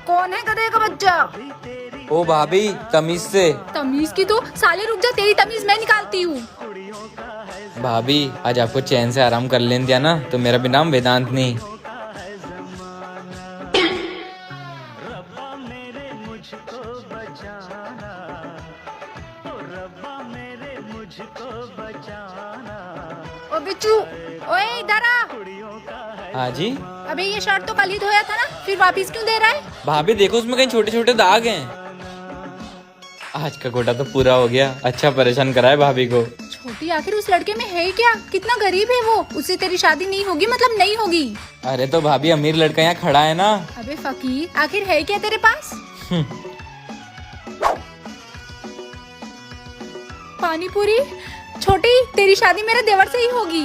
कौन है गधे का बच्चा? ओ भाभी तमीज से। तमीज की तो साले रुक जा, तेरी तमीज मैं निकालती हूँ। भाभी आज आपको चैन से आराम कर लेने दिया ना तो मेरा भी नाम वेदांत नहीं। ओ बिच्छू, ओए इधर आ। हाँ जी। अबे ये शर्ट तो कल ही धोया था ना, फिर वापस क्यों दे रहा है? भाभी देखो उसमें कहीं छोटे छोटे दाग हैं। आज का कोटा तो पूरा हो गया। अच्छा परेशान करा है भाभी को। छोटी आखिर उस लड़के में है क्या? कितना गरीब है वो, उससे तेरी शादी नहीं होगी मतलब नहीं होगी। अरे तो भाभी अमीर लड़का यहाँ खड़ा है ना। अबे फकीर आखिर है क्या तेरे पास? पानी पूरी। छोटी तेरी शादी मेरे देवर से ही होगी।